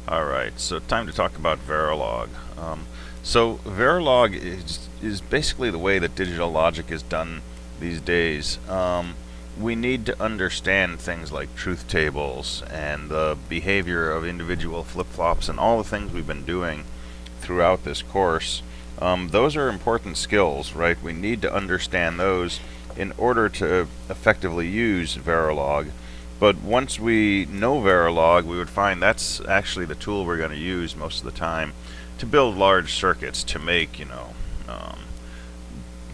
Alright, so time to talk about Verilog. So Verilog is basically the way that digital logic is done these days. We need to understand things like truth tables and the behavior of individual flip-flops and all the things we've been doing throughout this course. Those are important skills, right? We need to understand those in order to effectively use Verilog. But once we know Verilog, we would find that's actually the tool we're going to use most of the time to build large circuits to make,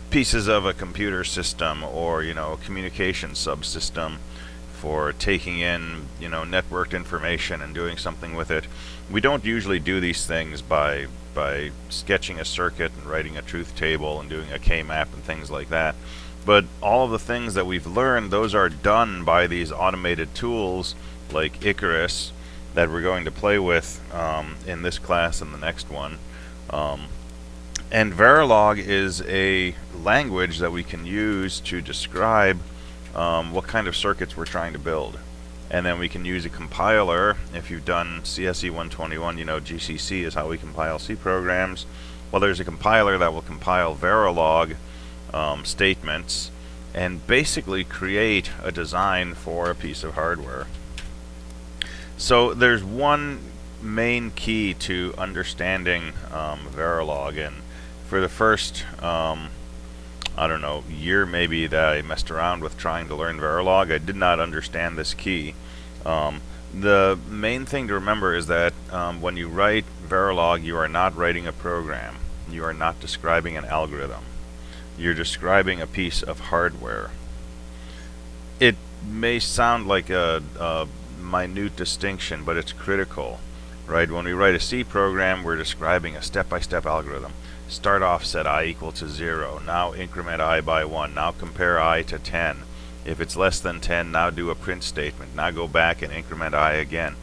pieces of a computer system or, a communication subsystem for taking in, networked information and doing something with it. We don't usually do these things by sketching a circuit and writing a truth table and doing a K-map and things like that. But all of the things that we've learned, those are done by these automated tools like Icarus that we're going to play with in this class and the next one. And Verilog is a language that we can use to describe what kind of circuits we're trying to build. And then we can use a compiler. If you've done CSE 121, GCC is how we compile C programs. Well, there's a compiler that will compile Verilog statements and basically create a design for a piece of hardware. So there's one main key to understanding Verilog, and for the first year maybe that I messed around with trying to learn Verilog, I did not understand this key. The main thing to remember is that when you write Verilog, you are not writing a program. You are not describing an algorithm. You're describing a piece of hardware. It may sound like a minute distinction, but it's critical, right? When we write a C program, we're describing a step-by-step algorithm. Start off, set I equal to 0. Now increment I by 1. Now compare I to 10. If it's less than 10, now do a print statement. Now go back and increment I again.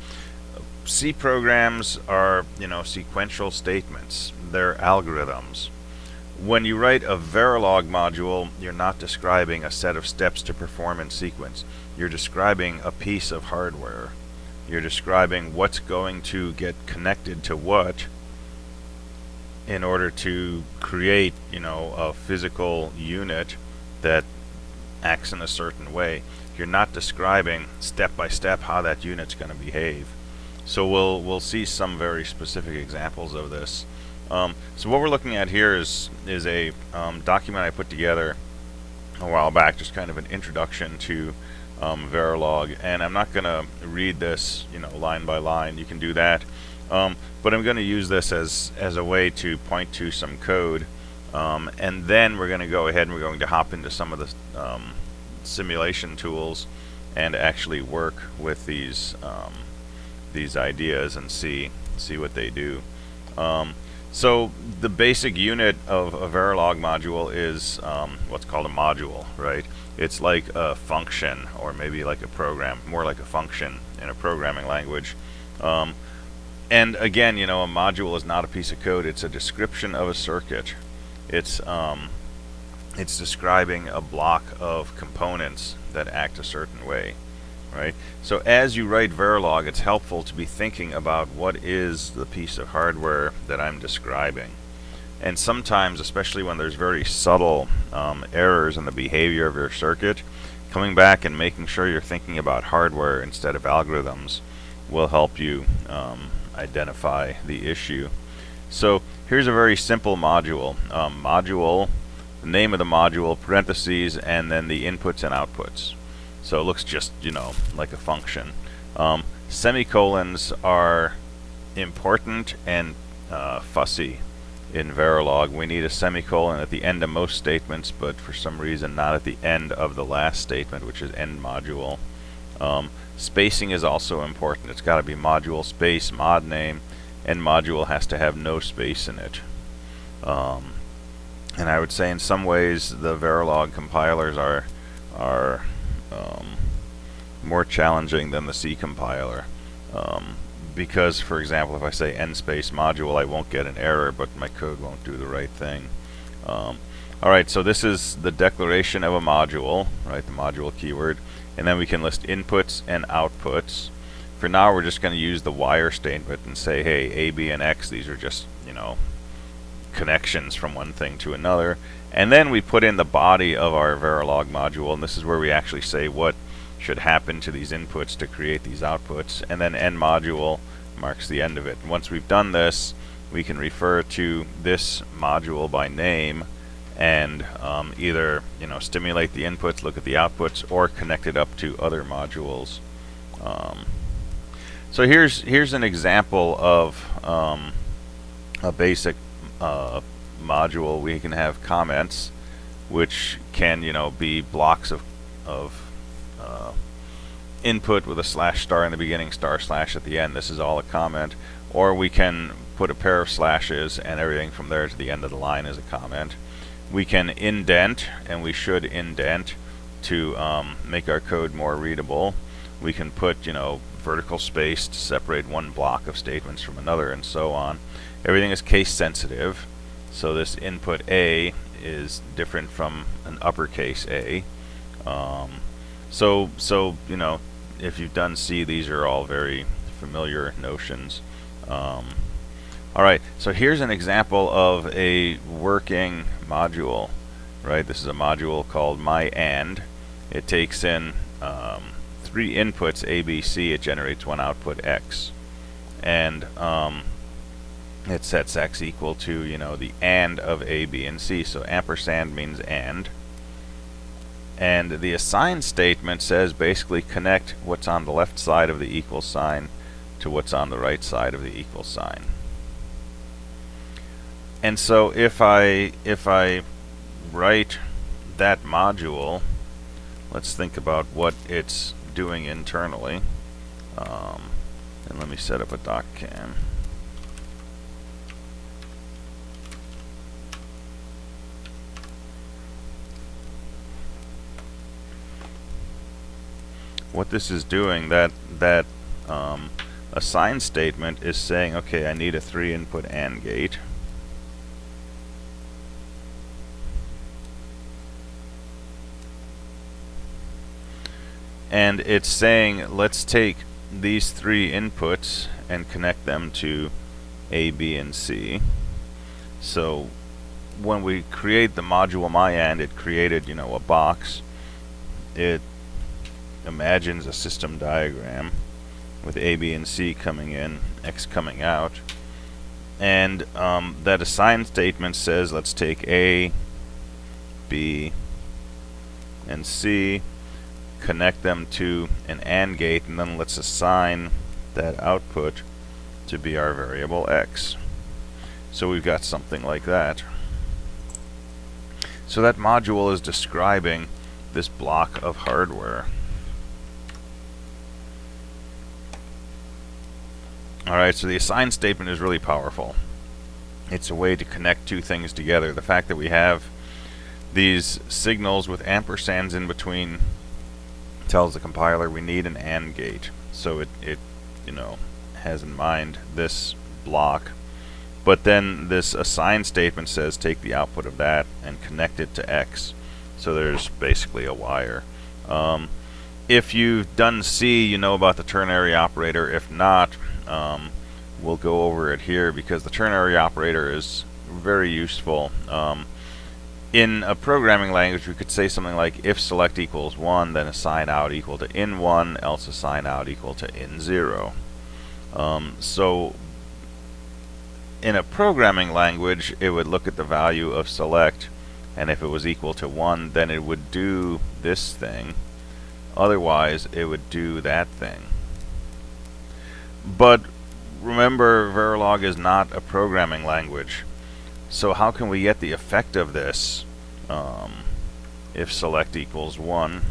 C programs are, sequential statements. They're algorithms. When you write a Verilog module, you're not describing a set of steps to perform in sequence. You're describing a piece of hardware. You're describing what's going to get connected to what in order to create, a physical unit that acts in a certain way. You're not describing step by step how that unit's going to behave. So we'll see some very specific examples of this. So what we're looking at here is a document I put together a while back, just kind of an introduction to Verilog, and I'm not going to read this, line by line. You can do that, but I'm going to use this as a way to point to some code, and then we're going to go ahead and we're going to hop into some of the simulation tools and actually work with these ideas and see what they do. So the basic unit of a Verilog module is what's called a module, right? It's like a function, or maybe like a program, more like a function in a programming language. And again, a module is not a piece of code. It's a description of a circuit. It's describing a block of components that act a certain way. Right? So as you write Verilog, it's helpful to be thinking about what is the piece of hardware that I'm describing. And sometimes, especially when there's very subtle errors in the behavior of your circuit, coming back and making sure you're thinking about hardware instead of algorithms will help you identify the issue. So here's a very simple module. Module, the name of the module, parentheses, and then the inputs and outputs. So it looks just, like a function. Semicolons are important and fussy in Verilog. We need a semicolon at the end of most statements, but for some reason not at the end of the last statement, which is end module. Spacing is also important. It's got to be module space, mod name, and module has to have no space in it. And I would say in some ways the Verilog compilers are more challenging than the C compiler, because, for example, if I say n space module, I won't get an error, but my code won't do the right thing. Alright, so this is the declaration of a module, right, the module keyword, and then we can list inputs and outputs. For now, we're just going to use the wire statement and say, hey, A, B, and X, these are just, connections from one thing to another. And then we put in the body of our Verilog module, and this is where we actually say what should happen to these inputs to create these outputs. And then end module marks the end of it. And once we've done this, we can refer to this module by name and either stimulate the inputs, look at the outputs, or connect it up to other modules. So here's an example of a basic module. We can have comments, which can be blocks of input with a slash star in the beginning, star slash at the end. This is all a comment. Or we can put a pair of slashes, and everything from there to the end of the line is a comment. We can indent, and we should indent to make our code more readable. We can put vertical space to separate one block of statements from another, and so on. Everything is case sensitive, so this input A is different from an uppercase A. So if you've done C, these are all very familiar notions. Alright, so here's an example of a working module. Right, this is a module called myAnd. It takes in 3 inputs A, B, C. It generates one output X, and it sets X equal to the AND of A, B, and C. So ampersand means AND. And the assign statement says basically connect what's on the left side of the equal sign to what's on the right side of the equal sign. And so if I write that module, let's think about what it's doing internally. And let me set up a doccam. What this is doing, that assign statement is saying, okay, I need a 3-input AND gate. And it's saying, let's take these 3 inputs and connect them to A, B, and C. So when we create the module myAnd, it created a box. It imagines a system diagram with A, B, and C coming in, X coming out. And that assign statement says, let's take A, B, and C, connect them to an AND gate, and then let's assign that output to be our variable X. So we've got something like that. So that module is describing this block of hardware. Alright, so the assign statement is really powerful. It's a way to connect 2 things together. The fact that we have these signals with ampersands in between tells the compiler we need an AND gate. So it has in mind this block. But then this assign statement says take the output of that and connect it to X. So there's basically a wire. If you've done C, you know about the ternary operator. If not, we'll go over it here because the ternary operator is very useful. In a programming language, we could say something like if select equals 1, then assign out equal to in1, else assign out equal to in0. So in a programming language, it would look at the value of select, and if it was equal to 1, then it would do this thing. Otherwise, it would do that thing. But remember, Verilog is not a programming language. So how can we get the effect of this if select equals 1?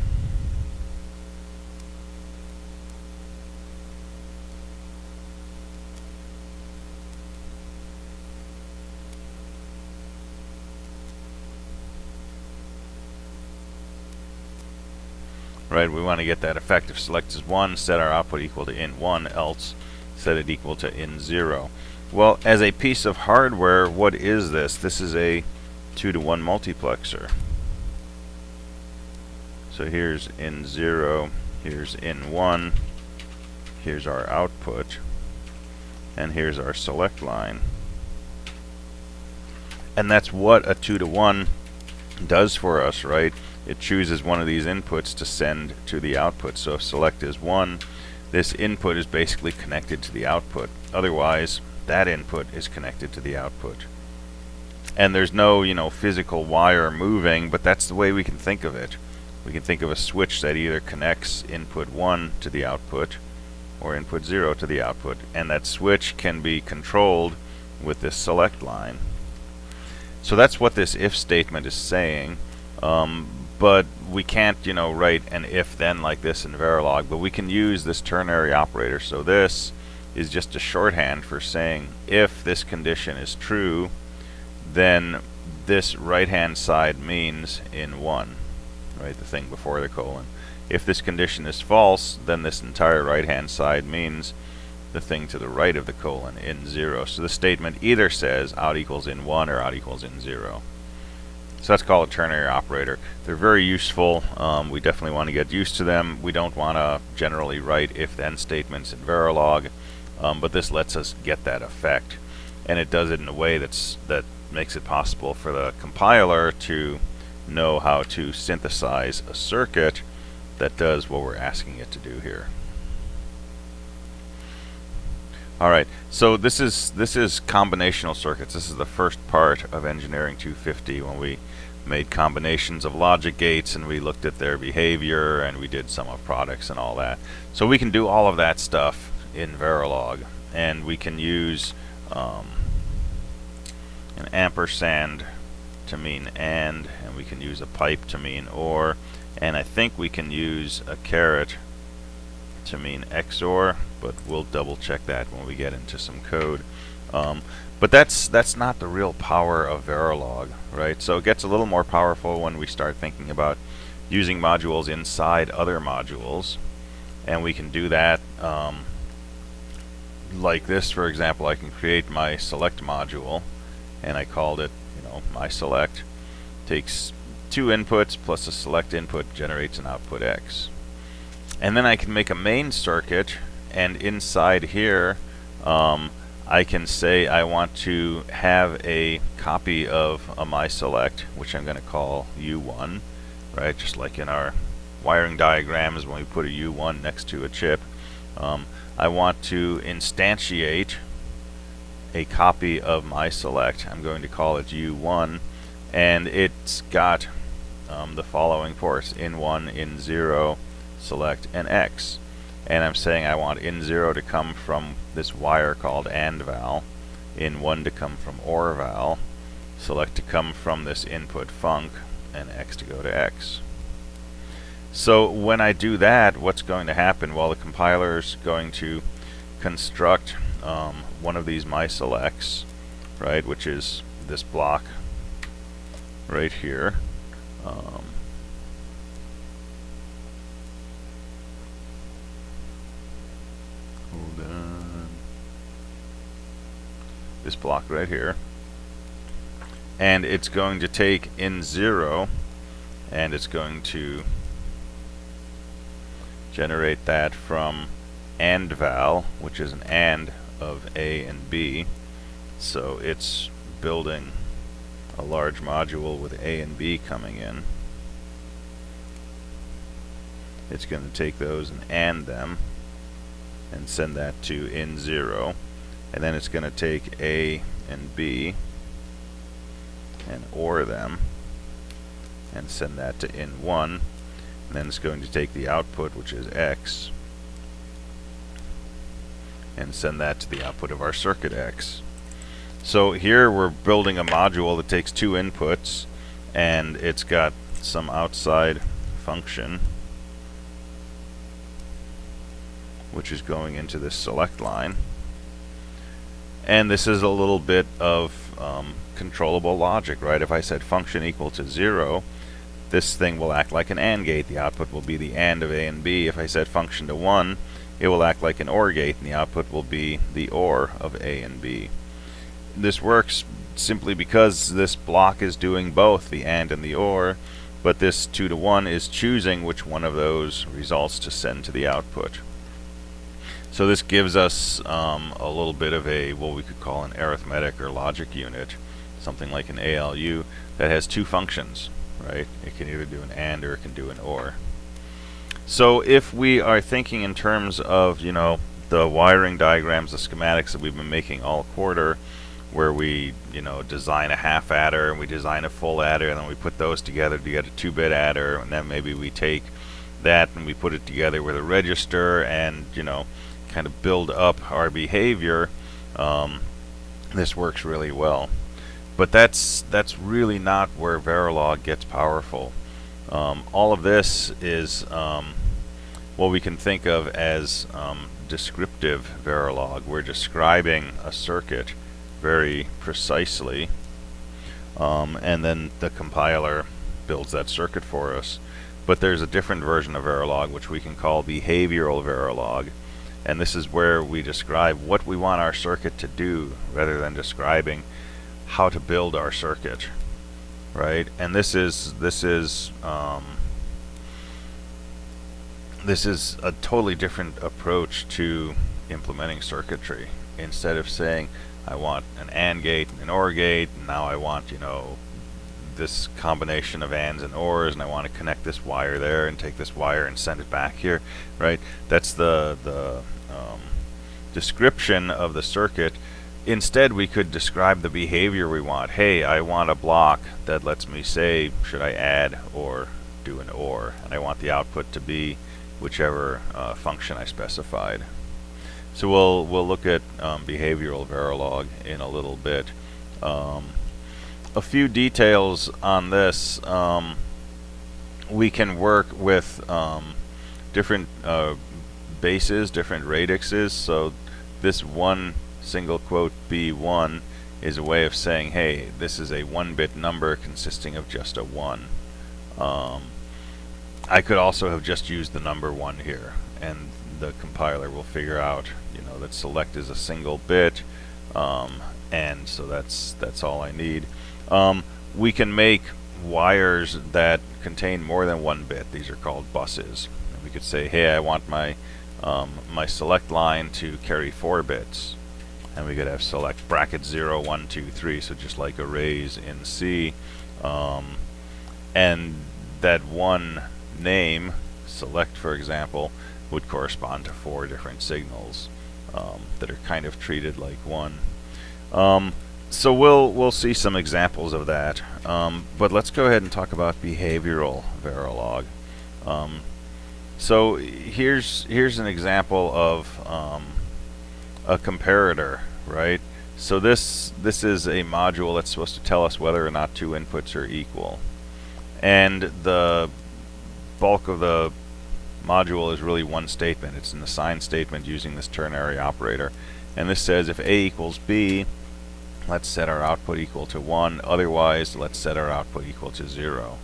Right, we want to get that effect. If select is 1, set our output equal to in1, else set it equal to in0. Well, as a piece of hardware, what is this? This is a 2-to-1 multiplexer. So here's in0, here's in1. here's our output, and here's our select line. And that's what a 2 to 1 does for us, right? It chooses one of these inputs to send to the output. So if select is 1, this input is basically connected to the output. Otherwise, that input is connected to the output. And there's no, physical wire moving, but that's the way we can think of it. We can think of a switch that either connects input 1 to the output or input 0 to the output. And that switch can be controlled with this select line. So that's what this if statement is saying. But we can't, write an if-then like this in Verilog, but we can use this ternary operator. So this is just a shorthand for saying if this condition is true, then this right-hand side means in 1, right, the thing before the colon. If this condition is false, then this entire right-hand side means the thing to the right of the colon in 0. So the statement either says out equals in 1 or out equals in 0. So that's called a ternary operator. They're very useful. We definitely want to get used to them. We don't want to generally write if-then statements in Verilog, but this lets us get that effect. And it does it in a way that makes it possible for the compiler to know how to synthesize a circuit that does what we're asking it to do here. Alright, so this is combinational circuits. This is the first part of Engineering 250 when we made combinations of logic gates and we looked at their behavior and we did sum of products and all that. So we can do all of that stuff in Verilog, and we can use an ampersand to mean and we can use a pipe to mean or, and I think we can use a caret to mean XOR, but we'll double check that when we get into some code. But that's not the real power of Verilog, right? So it gets a little more powerful when we start thinking about using modules inside other modules, and we can do that like this. For example, I can create my select module, and I called it, my select. Takes 2 inputs plus a select input, generates an output X. And then I can make a main circuit, and inside here I can say I want to have a copy of a my select, which I'm going to call U1, right? Just like in our wiring diagrams when we put a U1 next to a chip. I want to instantiate a copy of my select. I'm going to call it U1, and it's got the following ports: in 1, in 0, select, and X. And I'm saying I want in 0 to come from this wire called AND val, in 1 to come from OR val, select to come from this input func, and X to go to X. So when I do that, what's going to happen? Well, the compiler's going to construct one of these my selects, right, which is this block right here. Hold on. This block right here, and it's going to take in 0, and it's going to generate that from AND val, which is an AND of A and B. So it's building a large module with A and B coming in. It's going to take those and AND them and send that to in 0, and then it's going to take A and B and OR them and send that to in 1, and then it's going to take the output, which is X, and send that to the output of our circuit X. So here we're building a module that takes 2 inputs, and it's got some outside function which is going into this select line, and this is a little bit of controllable logic, right? If I said function equal to 0, this thing will act like an AND gate. The output will be the AND of A and B. If I said function to 1, it will act like an OR gate, and the output will be the OR of A and B. This works simply because this block is doing both the AND and the OR, but this 2 to 1 is choosing which one of those results to send to the output. So this gives us a little bit of a, what we could call an arithmetic or logic unit, something like an ALU, that has two functions, right? It can either do an AND or it can do an OR. So if we are thinking in terms of, you know, the wiring diagrams, the schematics that we've been making all quarter, where we, you know, design a half adder and we design a full adder, and then we put those together to get a 2-bit adder, and then maybe we take that and we put it together with a register and, you know, kind of build up our behavior. This works really well. But that's really not where Verilog gets powerful. All of this is what we can think of as descriptive Verilog. We're describing a circuit very precisely, and then the compiler builds that circuit for us. But there's a different version of Verilog which we can call behavioral Verilog, and this is where we describe what we want our circuit to do rather than describing how to build our circuit, right? And this is a totally different approach to implementing circuitry. Instead of saying I want an AND gate and an OR gate, and now I want, you know, this combination of ANDs and ORs, and I want to connect this wire there and take this wire and send it back here, right? That's the description of the circuit. Instead, we could describe the behavior we want. Hey, I want a block that lets me say, should I add or do an OR? And I want the output to be whichever function I specified. So we'll look at behavioral Verilog in a little bit. A few details on this. We can work with different bases, different radixes. So this one single quote B1 is a way of saying, hey, this is a 1-bit number consisting of just a 1. I could also have just used the number 1 here, and the compiler will figure out, you know, that select is a single bit, and so that's all I need. We can make wires that contain more than 1 bit. These are called buses. And we could say, hey, I want my my select line to carry 4 bits, and we could have select bracket 0, 1, 2, 3, so just like arrays in C, and that one name, select for example, would correspond to 4 different signals that are kind of treated like one. So we'll see some examples of that, but let's go ahead and talk about behavioral Verilog. So here's an example of a comparator, right? So this is a module that's supposed to tell us whether or not 2 inputs are equal, and the bulk of the module is really one statement. It's an assign statement using this ternary operator, and this says if A equals B, let's set our output equal to 1, otherwise let's set our output equal to 0.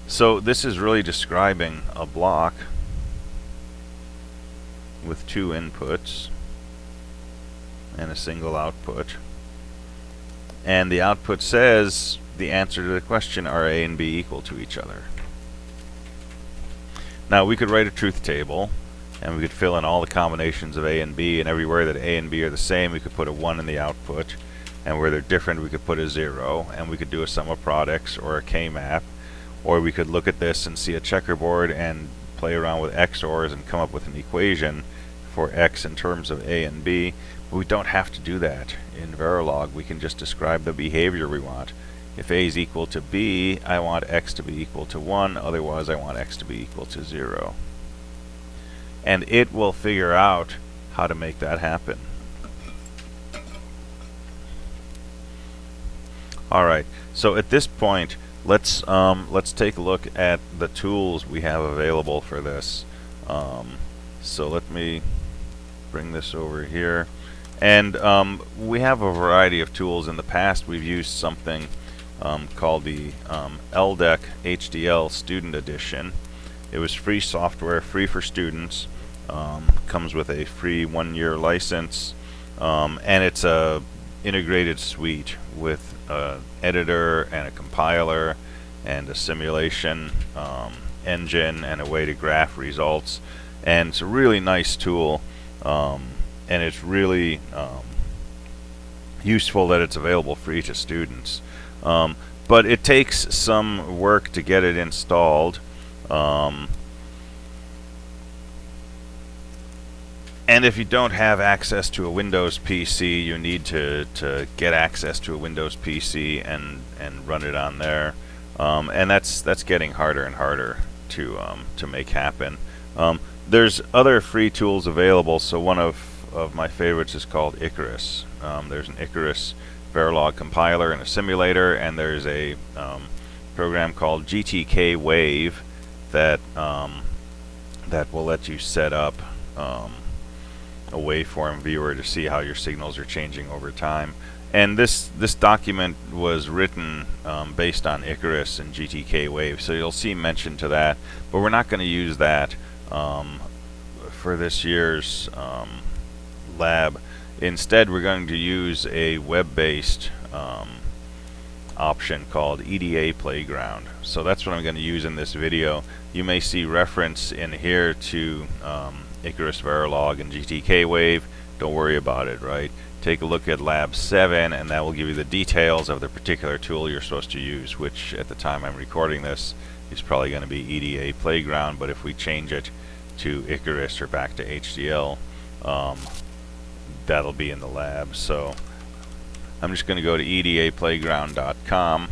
So this is really describing a block with 2 inputs and a single output, and the output says the answer to the question, are A and B equal to each other? Now we could write a truth table, and we could fill in all the combinations of A and B, and everywhere that A and B are the same we could put a 1 in the output, and where they're different we could put a 0, and we could do a sum of products or a K-map, or we could look at this and see a checkerboard and play around with XORs and come up with an equation for X in terms of A and B. But we don't have to do that in Verilog. We can just describe the behavior we want. If A is equal to B, I want X to be equal to 1, otherwise I want X to be equal to 0. And it will figure out how to make that happen. Alright, so at this point, let's take a look at the tools we have available for this. So let me bring this over here. And we have a variety of tools. In the past we've used something called the LDEC HDL Student Edition. It was free software, free for students, comes with a free 1-year license, and it's a integrated suite with an editor and a compiler and a simulation engine and a way to graph results. and it's a really nice tool, and it's really useful that it's available for each of students. But it takes some work to get it installed. And if you don't have access to a Windows PC, you need to get access to a Windows PC and run it on there. And that's getting harder and harder to make happen. There's other free tools available. So one of my favorites is called Icarus. There's an Icarus Verilog compiler and a simulator, and there's a program called GTK Wave that that will let you set up a waveform viewer to see how your signals are changing over time. And this document was written based on Icarus and GTK Wave, so you'll see mention to that, but we're not going to use that for this year's lab. Instead, we're going to use a web-based option called EDA Playground. So that's what I'm going to use in this video. You may see reference in here to Icarus Verilog and GTK Wave. Don't worry about it, right? Take a look at Lab 7, and that will give you the details of the particular tool you're supposed to use, which at the time I'm recording this is probably going to be EDA Playground, but if we change it to Icarus or back to HDL, that'll be in the lab. So I'm just going to go to edaplayground.com.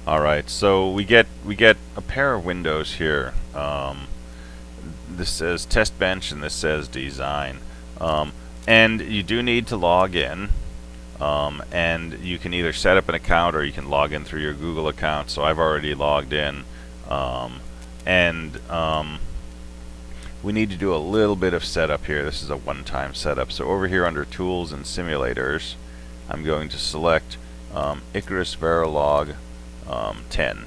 Alright, so we get a pair of windows here. This says test bench and this says design. And you do need to log in, and you can either set up an account or you can log in through your Google account. So I've already logged in, we need to do a little bit of setup here. This is a one-time setup. So over here under Tools and Simulators, I'm going to select Icarus Verilog 10.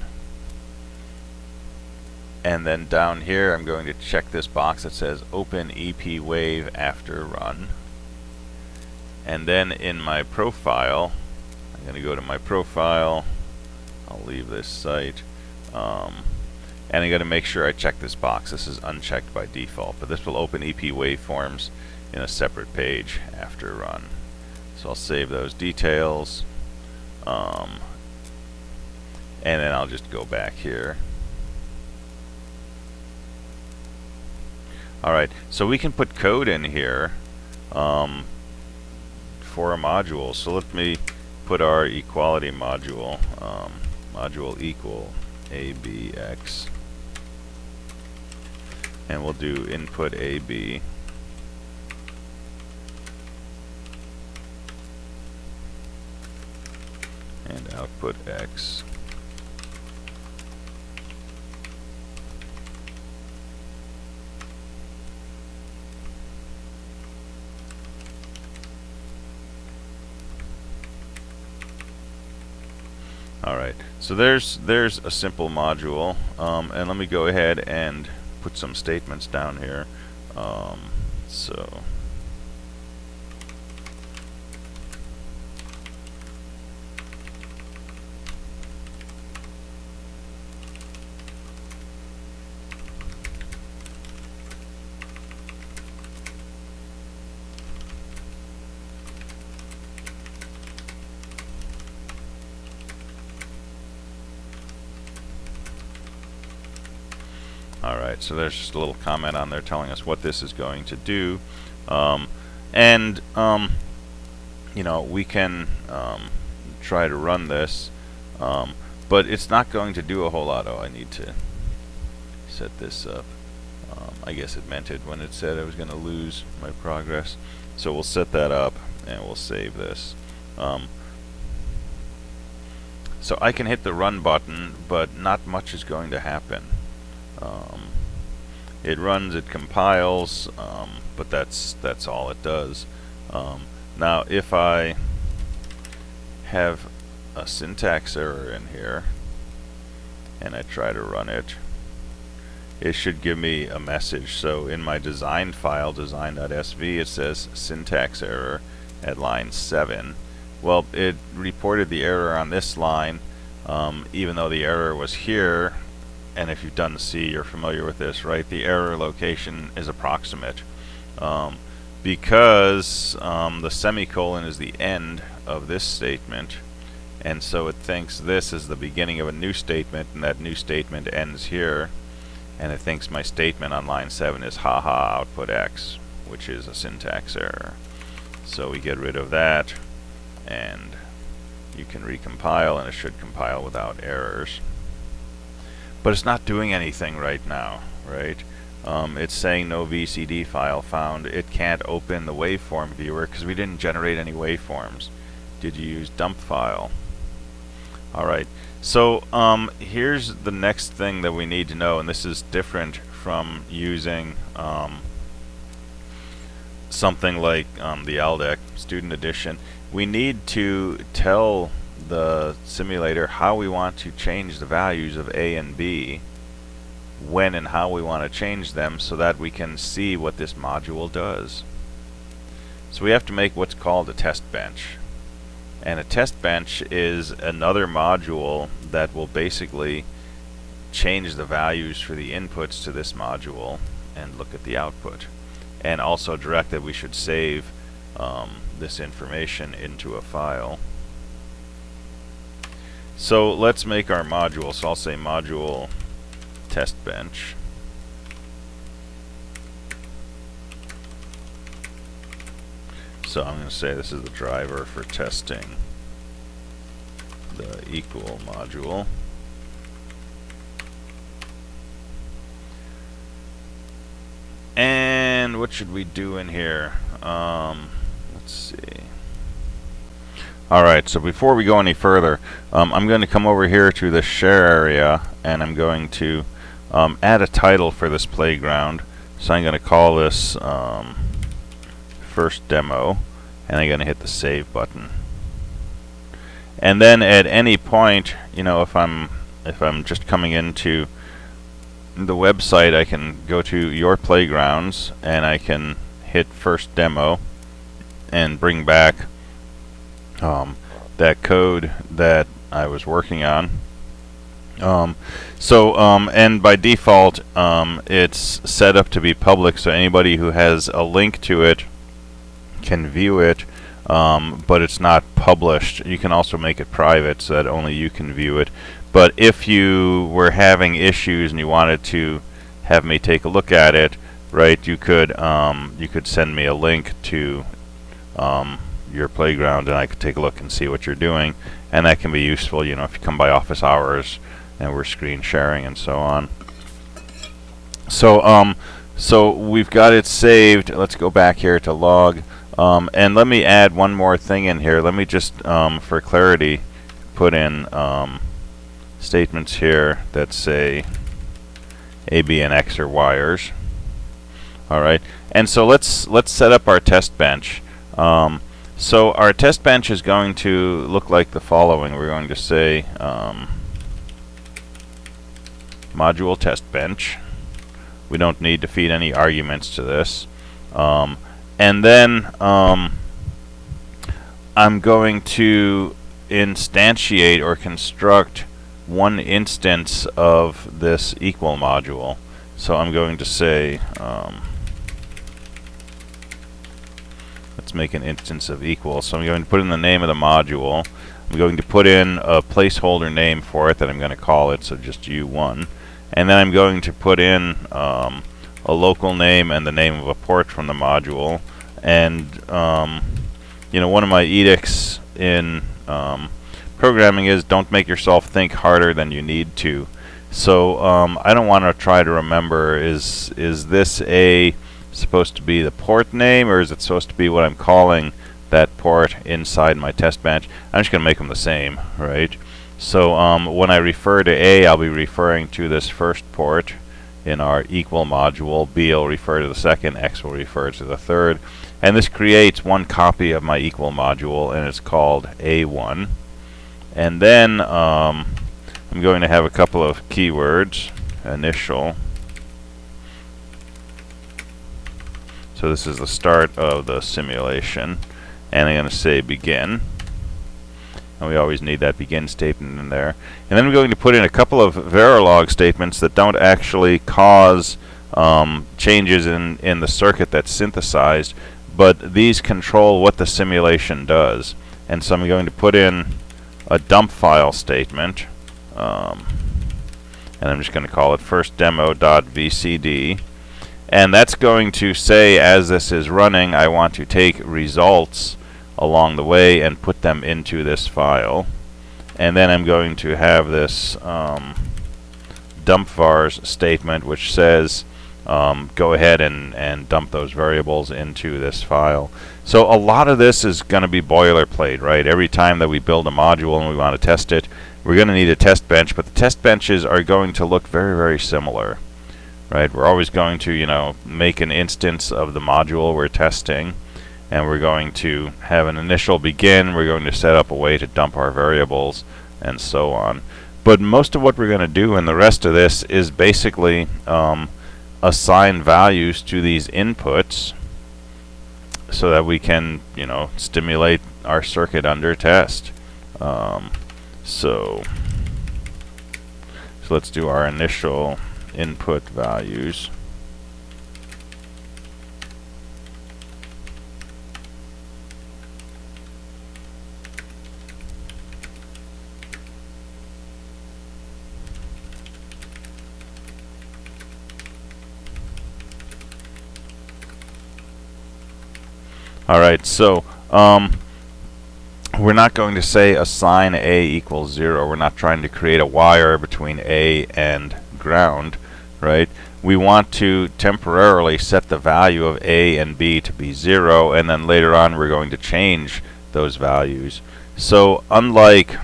And then down here I'm going to check this box that says Open EP Wave After Run. And then in my profile, I'm going to go to my profile. I'll leave this site. And I'm going to make sure I check this box. This is unchecked by default, but this will open EP waveforms in a separate page after run. So I'll save those details. And then I'll just go back here. Alright, so we can put code in here for a module. So let me put our equality module, module equal ABX, and we'll do input AB, and output X. Alright, so there's a simple module, and let me go ahead and put some statements down here. Alright, so there's just a little comment on there telling us what this is going to do. You know, we can try to run this, but it's not going to do a whole lot. Oh, I need to set this up. I guess it meant it when it said I was going to lose my progress. So we'll set that up and we'll save this. So I can hit the run button, but not much is going to happen. It runs, it compiles, but that's all it does. Now if I have a syntax error in here and I try to run it, it should give me a message. So in my design file, design.sv, it says syntax error at line 7. Well, it reported the error on this line, even though the error was here. And if you've done C, you're familiar with this, right? The error location is approximate. Because the semicolon is the end of this statement, and so it thinks this is the beginning of a new statement, and that new statement ends here, and it thinks my statement on line 7 is haha output X, which is a syntax error. So we get rid of that, and you can recompile, and it should compile without errors. But it's not doing anything right now, right? It's saying no VCD file found. It can't open the waveform viewer because we didn't generate any waveforms. Did you use dump file? Alright, so here's the next thing that we need to know, and this is different from using something like the ALDEC Student Edition. We need to tell the simulator how we want to change the values of A and B, when and how we want to change them, so that we can see what this module does. So we have to make what's called a test bench. And a test bench is another module that will basically change the values for the inputs to this module and look at the output. And also direct that we should save this information into a file. So let's make our module. So I'll say module test bench. So I'm going to say this is the driver for testing the equal module. And what should we do in here? Let's see. Alright, so before we go any further, I'm going to come over here to the share area, and I'm going to add a title for this playground. So I'm going to call this first demo, and I'm going to hit the save button. And then at any point, you know, if I'm just coming into the website, I can go to your playgrounds, and I can hit first demo and bring back that code that I was working on. And by default, it's set up to be public, so anybody who has a link to it can view it, but it's not published. You can also make it private so that only you can view it. But if you were having issues and you wanted to have me take a look at it, right, you could send me a link to your playground, and I could take a look and see what you're doing, and that can be useful, you know, if you come by office hours and we're screen sharing and so on. So we've got it saved. Let's go back here to log, and let me add one more thing in here. Let me just for clarity put in statements here that say A, B, and X are wires. Alright, and so let's set up our test bench. So our test bench is going to look like the following. We're going to say module test bench. We don't need to feed any arguments to this. And then I'm going to instantiate or construct one instance of this equal module. So I'm going to say let's make an instance of equal. So I'm going to put in the name of the module. I'm going to put in a placeholder name for it that I'm going to call it, so just U1. And then I'm going to put in a local name and the name of a port from the module. And you know, one of my edicts in programming is don't make yourself think harder than you need to. So I don't want to try to remember, is this a supposed to be the port name, or is it supposed to be what I'm calling that port inside my test bench? I'm just going to make them the same, right? So when I refer to A, I'll be referring to this first port in our equal module. B will refer to the second, X will refer to the third. And this creates one copy of my equal module, and it's called A1. And then I'm going to have a couple of keywords, initial, So this is the start of the simulation, and I'm going to say begin. And we always need that begin statement in there. And then we're going to put in a couple of Verilog statements that don't actually cause changes in the circuit that's synthesized, but these control what the simulation does. And so I'm going to put in a dump file statement, and I'm just going to call it first demo.vcd. And that's going to say, as this is running, I want to take results along the way and put them into this file. And then I'm going to have this dump vars statement, which says go ahead and dump those variables into this file. So a lot of this is going to be boilerplate, right? Every time that we build a module and we want to test it, we're going to need a test bench, but the test benches are going to look very, very similar, right? We're always going to, you know, make an instance of the module we're testing, and we're going to have an initial begin. We're going to set up a way to dump our variables, and so on. But most of what we're going to do in the rest of this is basically assign values to these inputs so that we can, you know, stimulate our circuit under test. So let's do our initial input values. Alright, so we're not going to say assign A equals 0. We're not trying to create a wire between A and ground, right? We want to temporarily set the value of A and B to be 0, and then later on we're going to change those values. So unlike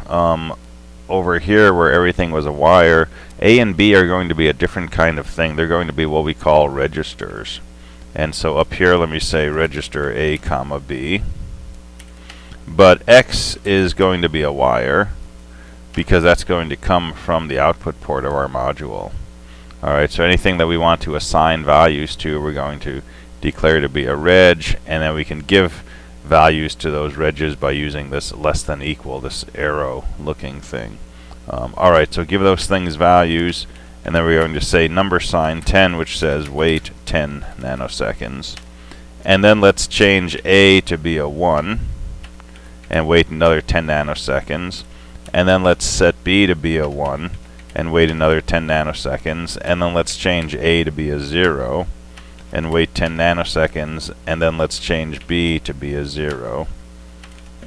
over here where everything was a wire, A and B are going to be a different kind of thing. They're going to be what we call registers. And so up here, let me say register A comma B. But X is going to be a wire because that's going to come from the output port of our module. Alright, so anything that we want to assign values to, we're going to declare to be a reg, and then we can give values to those regs by using this less than equal, this arrow looking thing. Alright, so give those things values, and then we're going to say number sign 10, which says wait 10 nanoseconds. And then let's change A to be a 1 and wait another 10 nanoseconds. And then let's set B to be a 1 and wait another 10 nanoseconds. And then let's change A to be a 0 and wait 10 nanoseconds. And then let's change B to be a 0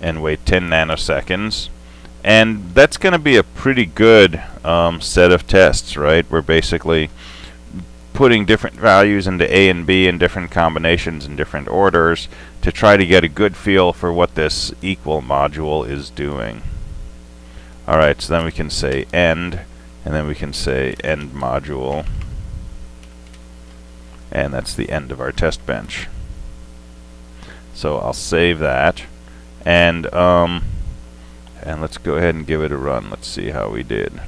and wait 10 nanoseconds. And that's going to be a pretty good set of tests, right? We're basically putting different values into A and B in different combinations in different orders to try to get a good feel for what this equal module is doing. Alright, so then we can say end, and then we can say end module, and that's the end of our test bench. So I'll save that, and let's go ahead and give it a run. Let's see how we did.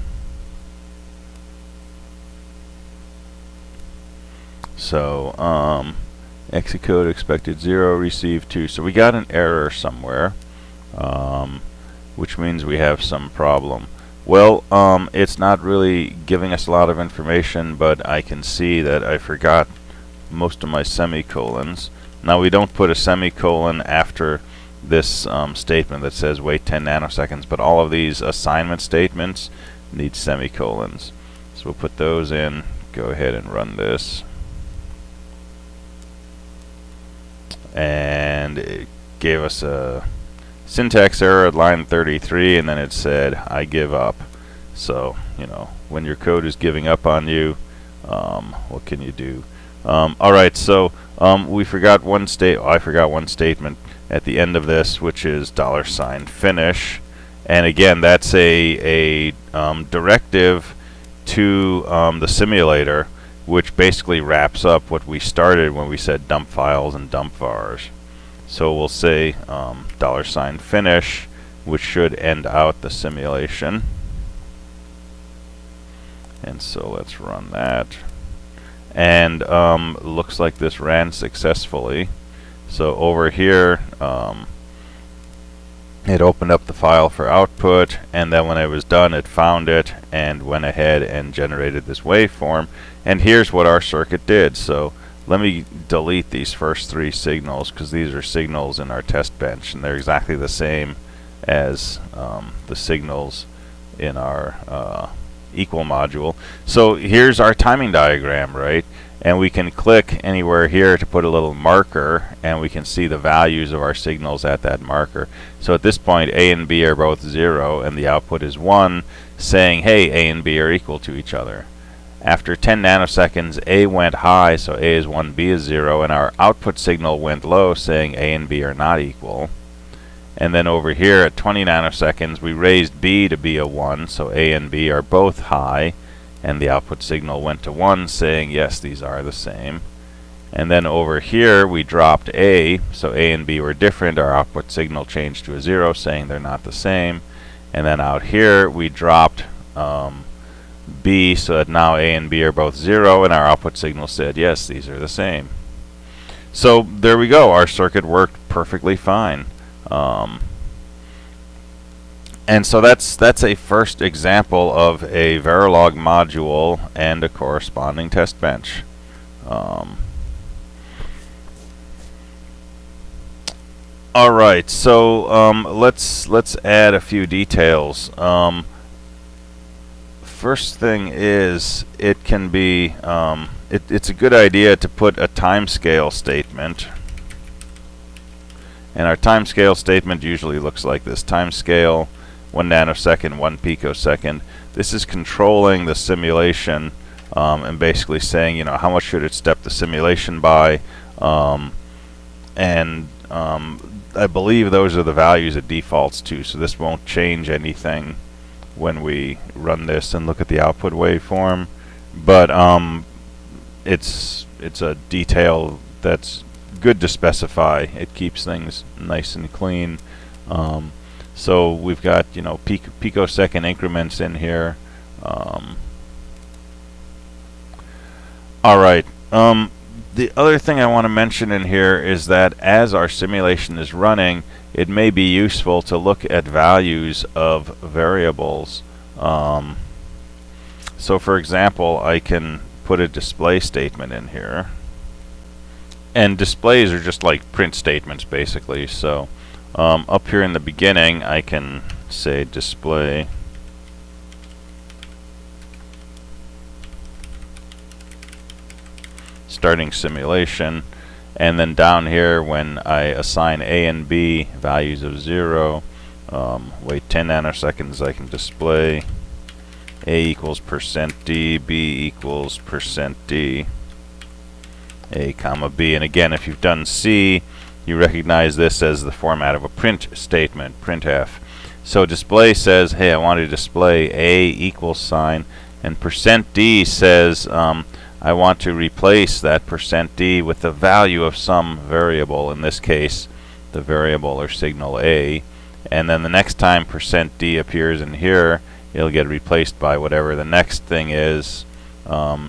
So exit code expected 0, received 2. So we got an error somewhere, which means we have some problem. Well, it's not really giving us a lot of information, but I can see that I forgot most of my semicolons. Now we don't put a semicolon after this statement that says wait 10 nanoseconds, but all of these assignment statements need semicolons. So we'll put those in, go ahead and run this. And it gave us a syntax error at line 33, and then it said I give up. So, you know, when your code is giving up on you, what can you do? Alright, so we forgot one I forgot one statement at the end of this, which is $finish, and again that's a directive to the simulator, which basically wraps up what we started when we said dump files and dump vars. So we'll say $finish, which should end out the simulation. And so let's run that. and looks like this ran successfully. So over here, it opened up the file for output, and then when it was done, it found it and went ahead and generated this waveform. And here's what our circuit did. So let me delete these first three signals, because these are signals in our test bench, and they're exactly the same as the signals in our equal module. So here's our timing diagram, right? And we can click anywhere here to put a little marker, and we can see the values of our signals at that marker. So at this point, A and B are both 0, and the output is 1, saying, hey, A and B are equal to each other. After 10 nanoseconds, A went high, so A is 1, B is 0, and our output signal went low, saying A and B are not equal. And then over here at 20 nanoseconds, we raised B to be a 1, so A and B are both high, and the output signal went to 1, saying yes, these are the same. And then over here we dropped A, so A and B were different, our output signal changed to a 0, saying they're not the same. And then out here we dropped B, so that now A and B are both 0, and our output signal said yes, these are the same. So there we go, our circuit worked perfectly fine. And so that's a first example of a Verilog module and a corresponding test bench. All right, so let's add a few details. First thing is, it can be it's a good idea to put a timescale statement. And our timescale statement usually looks like this: timescale 1 nanosecond, 1 picosecond. This is controlling the simulation and basically saying, how much should it step the simulation by. I believe those are the values it defaults to, so this won't change anything when we run this and look at the output waveform. But it's a detail that's good to specify. It keeps things nice and clean. So we've got picosecond increments in here. All right. The other thing I want to mention in here is that as our simulation is running, it may be useful to look at values of variables. So for example, I can put a display statement in here. And displays are just like print statements, basically. So up here in the beginning, I can say display starting simulation, and then down here when I assign A and B values of 0, wait 10 nanoseconds, I can display A equals %D, B equals %D, A comma B. And again, if you've done C, you recognize this as the format of a print statement, printf. So display says, hey, I want to display A equals sign, and %D says I want to replace that %D with the value of some variable, in this case the variable or signal A, and then the next time %D appears in here, it'll get replaced by whatever the next thing is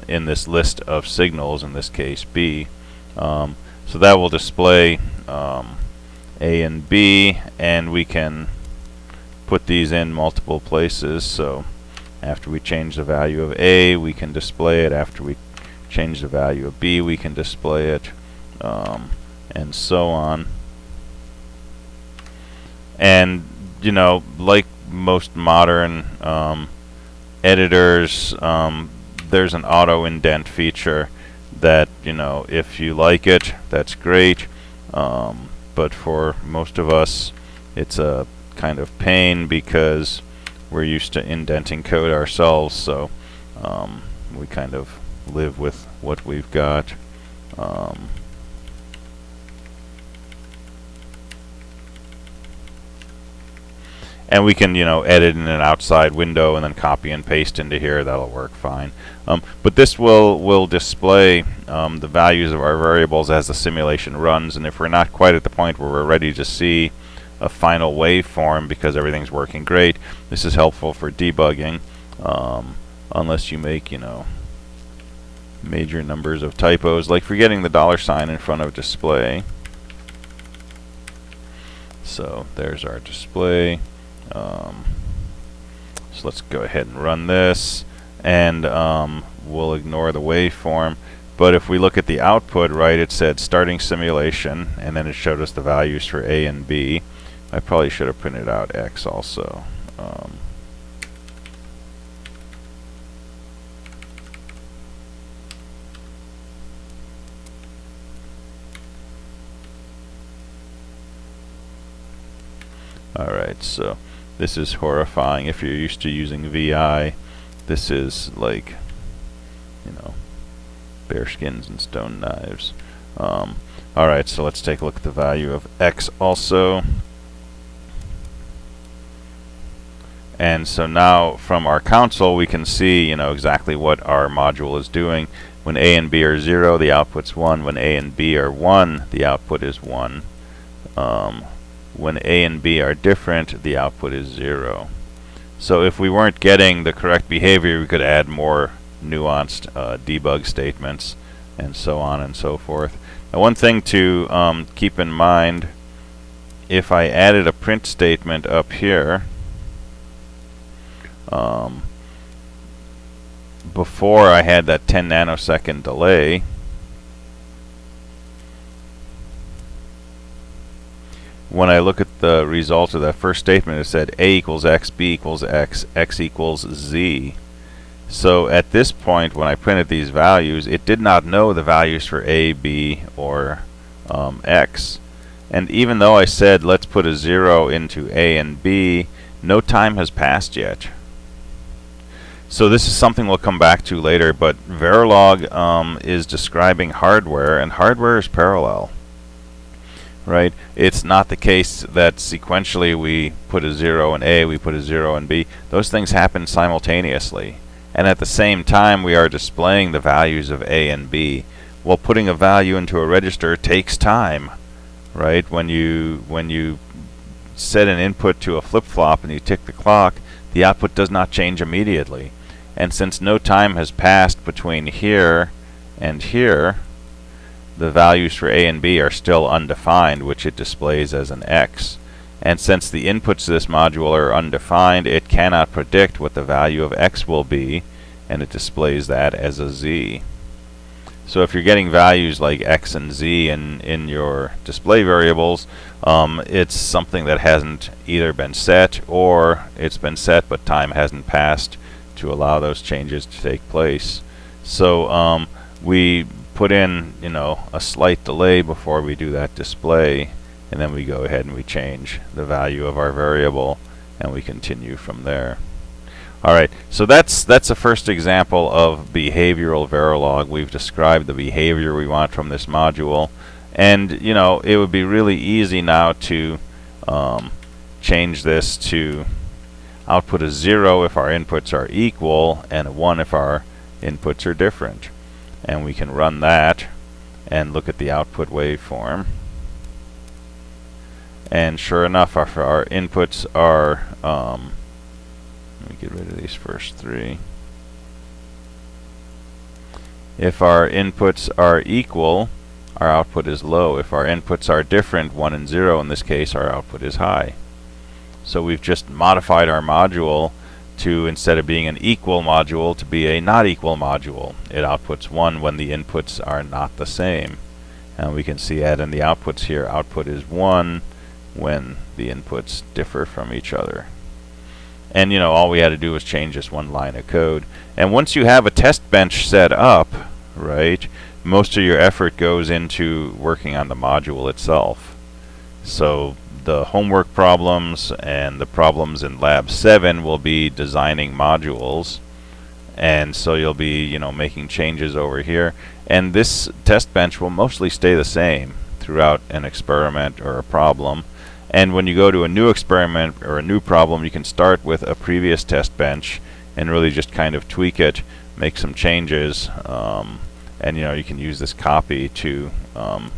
in this list of signals, in this case B. So that will display A and B, and we can put these in multiple places. So after we change the value of A, we can display it. After we change the value of B, we can display it, and so on. And like most modern editors, there's an auto indent feature that if you like it, that's great, but for most of us it's a kind of pain because we're used to indenting code ourselves, so we kind of live with what we've got. And we can, edit in an outside window and then copy and paste into here. That'll work fine. But this will display the values of our variables as the simulation runs. And if we're not quite at the point where we're ready to see a final waveform because everything's working great, this is helpful for debugging. Unless you make, major numbers of typos, like forgetting the $sign in front of display. So there's our display. So let's go ahead and run this, and we'll ignore the waveform. But if we look at the output, right, it said starting simulation, and then it showed us the values for A and B. I probably should have printed out X also. Alright, so this is horrifying. If you're used to using VI, this is like, you know, bear skins and stone knives. Alright, so let's take a look at the value of X also. And so now from our console we can see, you know, exactly what our module is doing. When A and B are 0, the output's 1. When A and B are 1, the output is 1. When A and B are different, the output is 0. So if we weren't getting the correct behavior, we could add more nuanced debug statements and so on and so forth. Now, one thing to keep in mind, if I added a print statement up here, before I had that 10 nanosecond delay, when I look at the result of that first statement, it said A equals X, B equals X, X equals Z. So at this point, when I printed these values, it did not know the values for A, B, or X. And even though I said let's put a 0 into A and B, no time has passed yet. So this is something we'll come back to later, but Verilog is describing hardware, and hardware is parallel. Right? It's not the case that sequentially we put a 0 in A, we put a 0 in B. Those things happen simultaneously. And at the same time, we are displaying the values of A and B. Well, putting a value into a register takes time. Right? When you set an input to a flip-flop and you tick the clock, the output does not change immediately. And since no time has passed between here and here, the values for A and B are still undefined, which it displays as an X. And since the inputs to this module are undefined, it cannot predict what the value of X will be, and it displays that as a Z. So if you're getting values like X and Z in your display variables, it's something that hasn't either been set, or it's been set but time hasn't passed to allow those changes to take place. So we put in, you know, a slight delay before we do that display, and then we go ahead and we change the value of our variable, and we continue from there. Alright, so that's the first example of behavioral Verilog. We've described the behavior we want from this module, and you know, it would be really easy now to change this to output a 0 if our inputs are equal, and a 1 if our inputs are different. And we can run that and look at the output waveform. And sure enough, if our inputs are, let me get rid of these first three. If our inputs are equal, our output is low. If our inputs are different, 1 and 0 in this case, our output is high. So we've just modified our module to, instead of being an equal module, to be a not equal module. It outputs 1 when the inputs are not the same. And we can see that in the outputs here. Output is 1 when the inputs differ from each other. And you know, all we had to do was change this one line of code. And once you have a test bench set up, right, most of your effort goes into working on the module itself. So the homework problems and the problems in Lab 7 will be designing modules, and so you'll be, you know, making changes over here, and this test bench will mostly stay the same throughout an experiment or a problem. And when you go to a new experiment or a new problem, you can start with a previous test bench and really just kind of tweak it, make some changes, and you know, you can use this copy to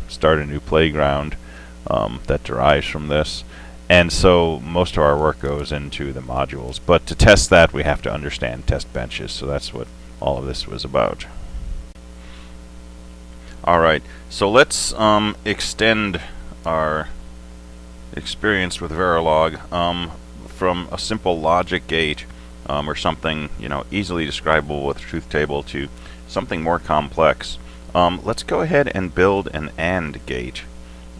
start a new playground that derives from this. And so most of our work goes into the modules, but to test that we have to understand test benches, so that's what all of this was about. Alright, so let's extend our experience with Verilog from a simple logic gate or something easily describable with a truth table to something more complex. Let's go ahead and build an AND gate.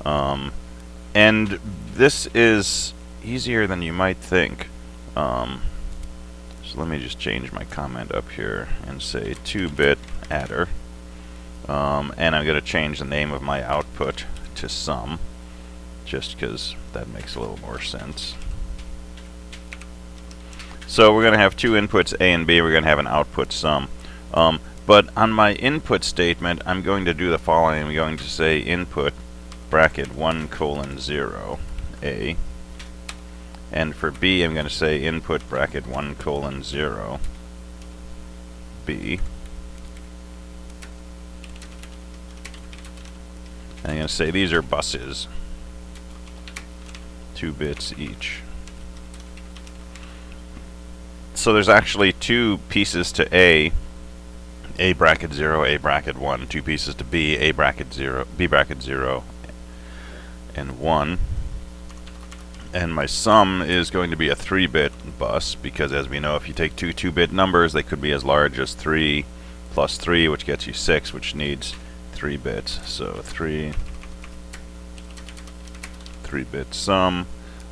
And this is easier than you might think. So let me just change my comment up here and say 2-bit adder. And I'm going to change the name of my output to sum, just because that makes a little more sense. So we're going to have two inputs A and B. We're going to have an output sum. But on my input statement, I'm going to do the following. I'm going to say input bracket 1:0 A. And for B, I'm going to say input bracket 1:0 B. And I'm going to say these are buses, 2 bits each. So there's actually two pieces to A bracket 0, A bracket 1, two pieces to B, A bracket 0, B bracket 0, and 1. And my sum is going to be a 3-bit bus, because as we know, if you take two 2-bit numbers, they could be as large as 3 plus 3, which gets you 6, which needs 3 bits. So 3-bit sum,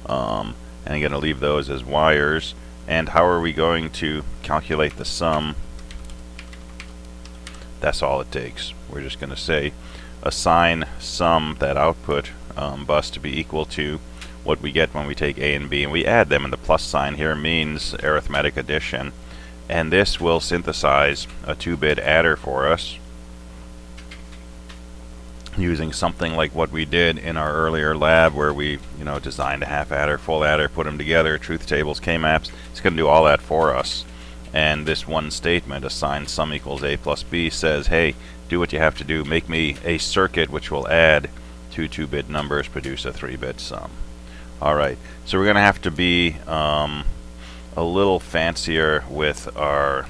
and I'm going to leave those as wires. And how are we going to calculate the sum? That's all it takes. We're just going to say assign sum, that output bus, to be equal to what we get when we take A and B, and we add them, and the plus sign here means arithmetic addition. And this will synthesize a 2-bit adder for us using something like what we did in our earlier lab, where we designed a half adder, full adder, put them together, truth tables, K-maps. It's going to do all that for us. And this one statement, assign sum equals A plus B, says, hey, do what you have to do, make me a circuit which will add two 2-bit numbers, produce a 3-bit sum. Alright, so we're going to have to be a little fancier with our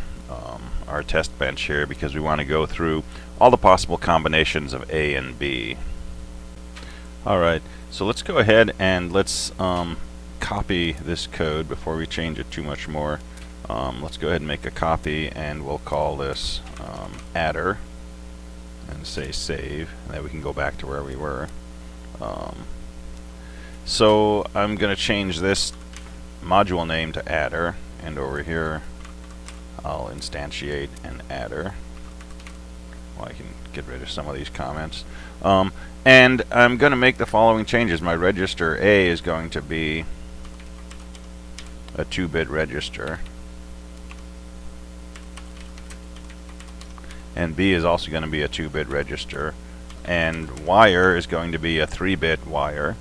test bench here, because we want to go through all the possible combinations of A and B. Alright, so let's go ahead and let's copy this code before we change it too much more. Let's go ahead and make a copy, and we'll call this adder, and say save, and then we can go back to where we were. So I'm going to change this module name to adder, and over here I'll instantiate an adder. Well, I can get rid of some of these comments. And I'm going to make the following changes. My register A is going to be a 2-bit register, and B is also going to be a 2-bit register, and wire is going to be a 3-bit wire,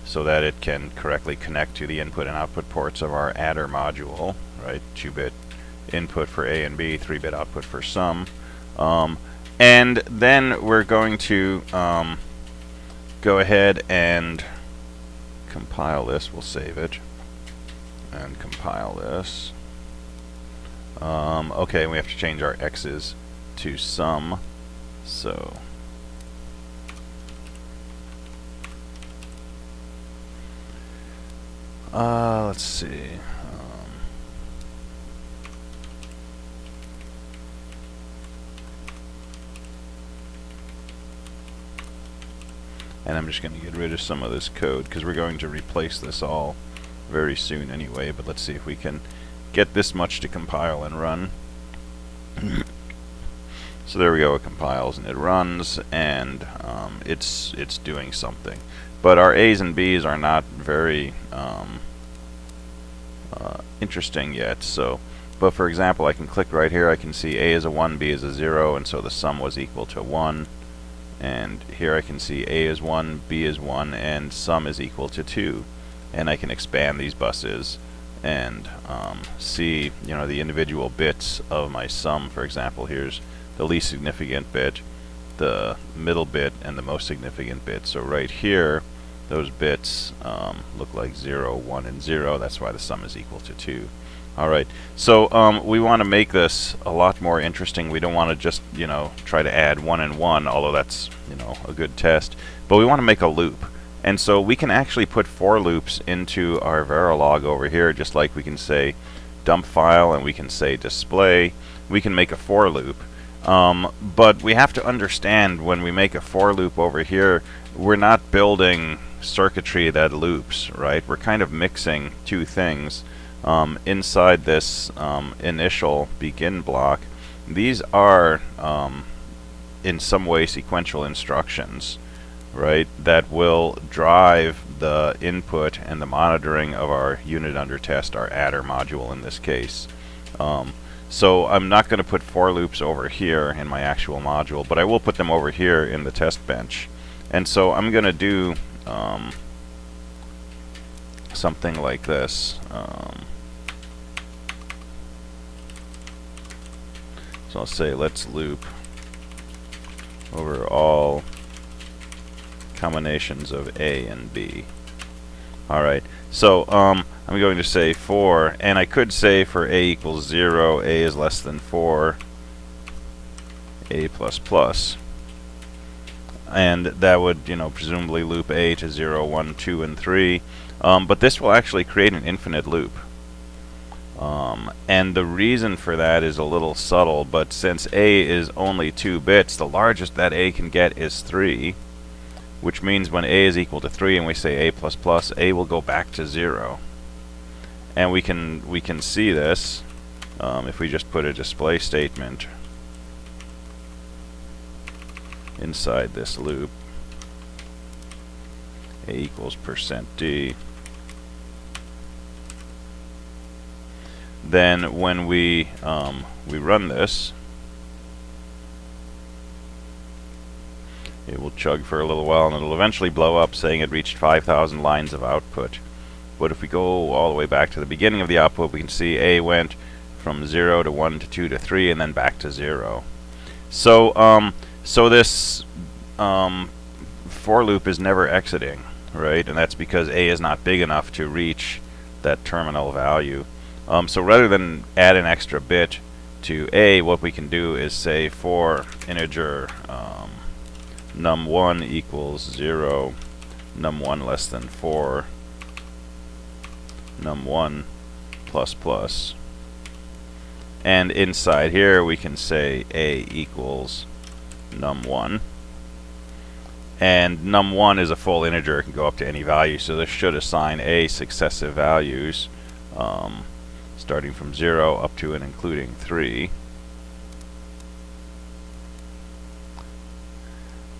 so that it can correctly connect to the input and output ports of our adder module, right? 2-bit input for A and B, 3-bit output for sum. And then we're going to go ahead and compile this. We'll save it and compile this. Okay, we have to change our x's to sum. So let's see. And I'm just going to get rid of some of this code, because we're going to replace this all very soon anyway. But let's see if we can get this much to compile and run. So there we go, it compiles and it runs, and it's doing something. But our A's and B's are not very interesting yet. So, but for example, I can click right here, I can see A is a 1, B is a 0, and so the sum was equal to 1. And here I can see A is 1, B is 1, and sum is equal to 2. And I can expand these buses and see the individual bits of my sum. For example, here's the least significant bit, the middle bit, and the most significant bit. So right here those bits look like 0, 1, and 0. That's why the sum is equal to 2. Alright, so we want to make this a lot more interesting. We don't want to just, try to add 1 and 1, although that's, a good test. But we want to make a loop. And so we can actually put for loops into our Verilog over here, just like we can say dump file and we can say display. We can make a for loop. But we have to understand when we make a for loop over here, we're not building circuitry that loops, right? We're kind of mixing two things. Inside this initial begin block, these are in some way sequential instructions, right, that will drive the input and the monitoring of our unit under test, our adder module in this case. So I'm not going to put for loops over here in my actual module, but I will put them over here in the test bench. And so I'm going to do something like this. So I'll say let's loop over all combinations of A and B. Alright, so I'm going to say for, and I could say for A equals 0, A is less than 4, A plus plus. And that would, presumably loop A to 0, 1, 2, and 3. But this will actually create an infinite loop. And the reason for that is a little subtle, but since A is only 2 bits, the largest that A can get is 3, which means when A is equal to 3 and we say A plus plus, A will go back to 0. And we can see this if we just put a display statement inside this loop. A equals %D. Then when we run this, it will chug for a little while and it'll eventually blow up saying it reached 5,000 lines of output. But if we go all the way back to the beginning of the output, we can see A went from 0 to 1 to 2 to 3 and then back to 0. So so this for loop is never exiting, right? And that's because A is not big enough to reach that terminal value. So rather than add an extra bit to A, what we can do is say for integer num1 equals 0, num1 less than 4, num1 plus plus. And inside here we can say A equals num1. And num1 is a full integer, it can go up to any value, so this should assign A successive values starting from 0 up to and including 3.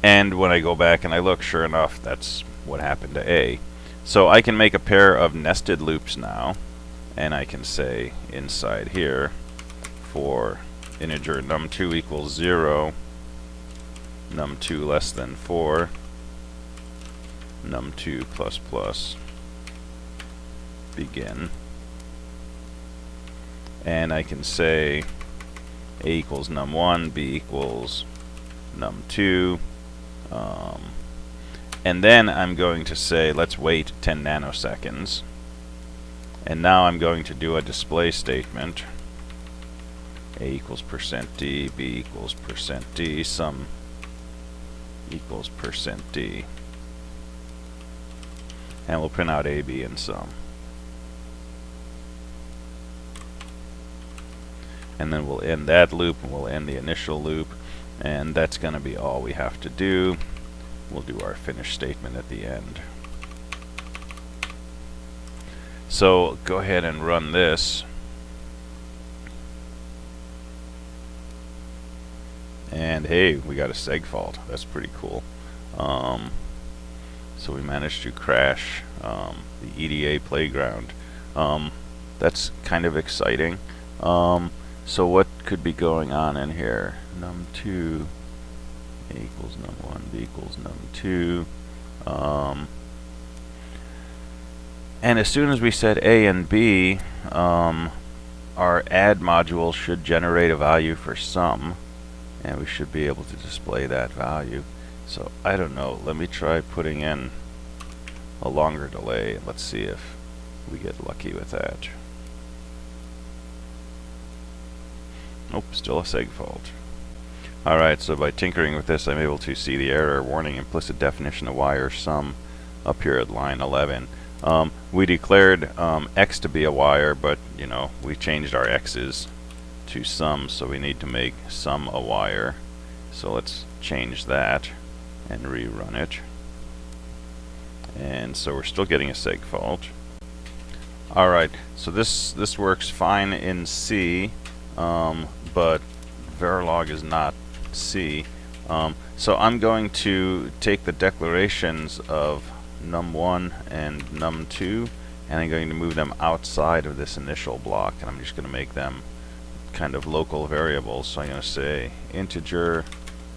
And when I go back and I look, sure enough, that's what happened to A. So I can make a pair of nested loops now, and I can say inside here for integer num2 equals 0, num2 less than 4, num2 plus plus, begin. And I can say A equals num1, B equals num2, and then I'm going to say let's wait 10 nanoseconds, and now I'm going to do a display statement. A equals %D, B equals %D, sum equals %D, and we'll print out A, B, and sum. And then we'll end that loop and we'll end the initial loop, and that's going to be all we have to do. We'll do our finish statement at the end. So go ahead and run this, and hey, we got a seg fault. That's pretty cool. So we managed to crash the EDA playground. That's kind of exciting. So what could be going on in here? Num2, A equals num1, B equals num2. And as soon as we said A and B, our add module should generate a value for sum, and we should be able to display that value. So I don't know, let me try putting in a longer delay. Let's see if we get lucky with that. Nope, still a seg fault. Alright, so by tinkering with this, I'm able to see the error warning implicit definition of wire sum up here at line 11. We declared x to be a wire, but you know, we changed our x's to sum, so we need to make sum a wire. So let's change that and rerun it. And so we're still getting a seg fault. Alright, so this works fine in C, but Verilog is not C. So I'm going to take the declarations of num1 and num2, and I'm going to move them outside of this initial block, and I'm just going to make them kind of local variables. So I'm going to say integer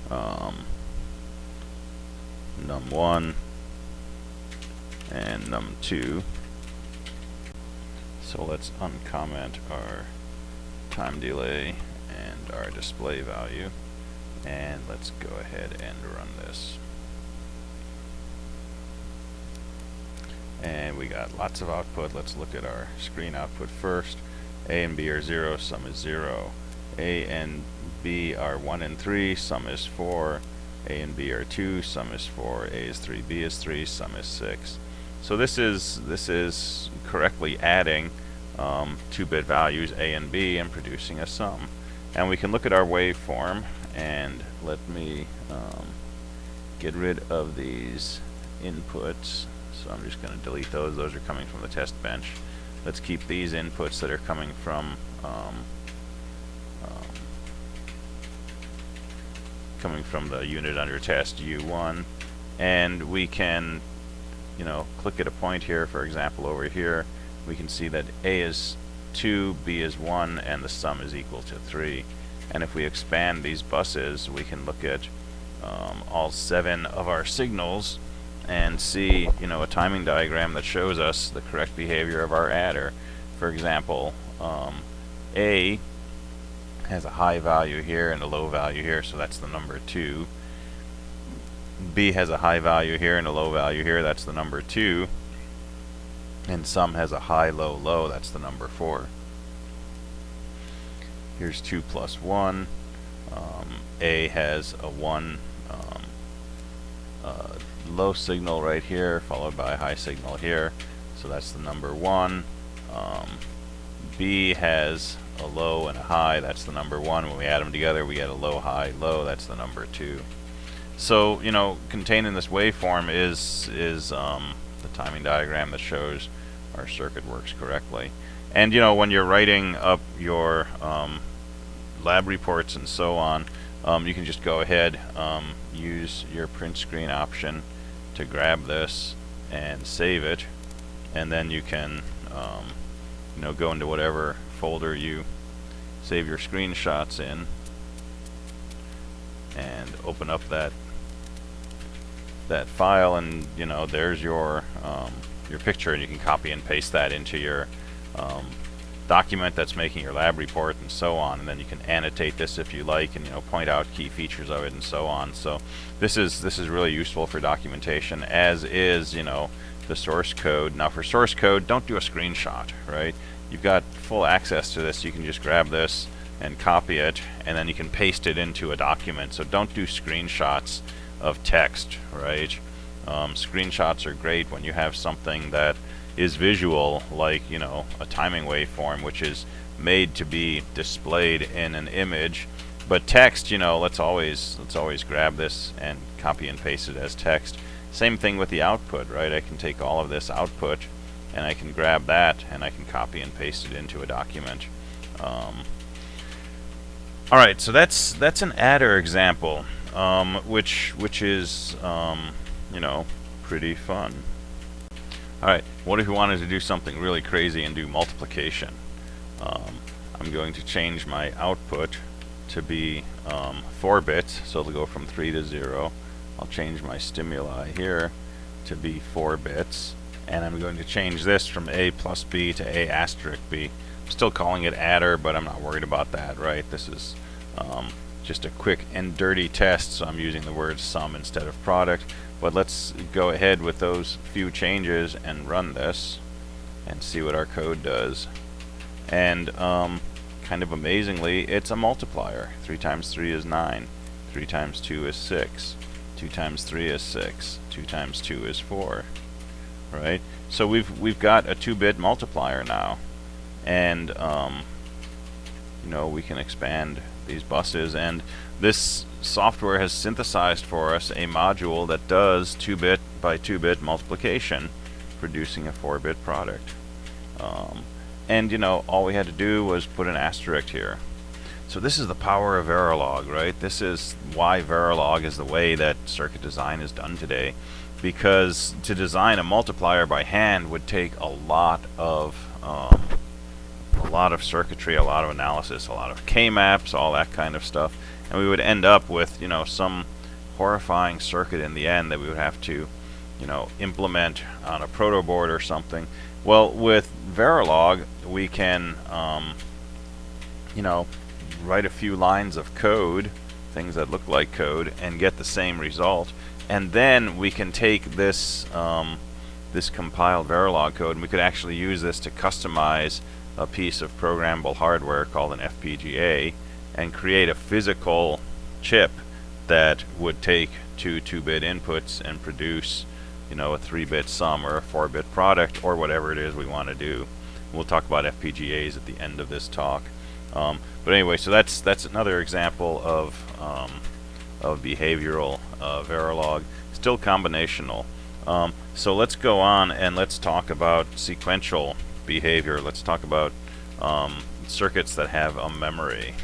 num1 and num2. So let's uncomment our time delay and our display value, and let's go ahead and run this. And we got lots of output. Let's look at our screen output first. A and B are 0, sum is 0. A and B are 1 and 3, sum is 4. A and B are 2, sum is 4. A is 3, B is 3, sum is 6. So this is correctly adding 2-bit values A and B and producing a sum. And we can look at our waveform, and let me get rid of these inputs. So I'm just going to delete those. Those are coming from the test bench. Let's keep these inputs that are coming from the unit under test U1, and we can, you know, click at a point here. For example, over here, we can see that A is 2, B is 1, and the sum is equal to 3. And if we expand these buses, we can look at all 7 of our signals and see, you know, a timing diagram that shows us the correct behavior of our adder. For example, A has a high value here and a low value here, so that's the number 2. B has a high value here and a low value here, that's the number 2. And sum has a high, low, low, that's the number 4. Here's 2 plus 1. A has a 1 low signal right here, followed by a high signal here, so that's the number 1. B has a low and a high, that's the number 1. When we add them together, we get a low, high, low, that's the number 2. So, you know, contained in this waveform is the timing diagram that shows our circuit works correctly. And, you know, when you're writing up your lab reports and so on, you can just go ahead, use your print screen option to grab this and save it, and then you can you know, go into whatever folder you save your screenshots in and open up that file, and you know, there's your picture, and you can copy and paste that into your document that's making your lab report and so on, and then you can annotate this if you like, and you know, point out key features of it and so on. So this is really useful for documentation, as is, you know, the source code. Now for source code, don't do a screenshot, right? You've got full access to this. You can just grab this and copy it, and then you can paste it into a document. So don't do screenshots of text, right? Screenshots are great when you have something that is visual, like, you know, a timing waveform, which is made to be displayed in an image. But text, you know, let's always grab this and copy and paste it as text. Same thing with the output, right? I can take all of this output and I can grab that and I can copy and paste it into a document. Alright, so that's an adder example, which is you know, pretty fun. Alright, what if we wanted to do something really crazy and do multiplication? I'm going to change my output to be 4 bits, so it'll go from 3 to 0. I'll change my stimuli here to be 4 bits, and I'm going to change this from A plus B to A asterisk B. I'm still calling it adder, but I'm not worried about that, right? This is just a quick and dirty test, so I'm using the word sum instead of product. But let's go ahead with those few changes and run this and see what our code does. And kind of amazingly, it's a multiplier. 3 times 3 is 9. 3 times 2 is 6. 2 times 3 is 6. 2 times 2 is 4. Right? So we've got a 2-bit multiplier now, and you know, we can expand these buses, and this software has synthesized for us a module that does 2-bit by 2-bit multiplication, producing a 4-bit product. And you know, all we had to do was put an asterisk here. So this is the power of Verilog, right? This is why Verilog is the way that circuit design is done today, because to design a multiplier by hand would take a lot of circuitry, a lot of analysis, a lot of K-maps, all that kind of stuff, and we would end up with, you know, some horrifying circuit in the end that we would have to, you know, implement on a proto board or something. Well, with Verilog, we can, you know, write a few lines of code, things that look like code, and get the same result. And then we can take this this compiled Verilog code, and we could actually use this to customize a piece of programmable hardware called an FPGA and create a physical chip that would take two 2-bit inputs and produce, you know, a 3-bit sum or a 4-bit product or whatever it is we want to do. We'll talk about FPGAs at the end of this talk. But anyway, so that's another example of behavioral Verilog, still combinational. So let's go on and let's talk about sequential behavior. Let's talk about circuits that have a memory.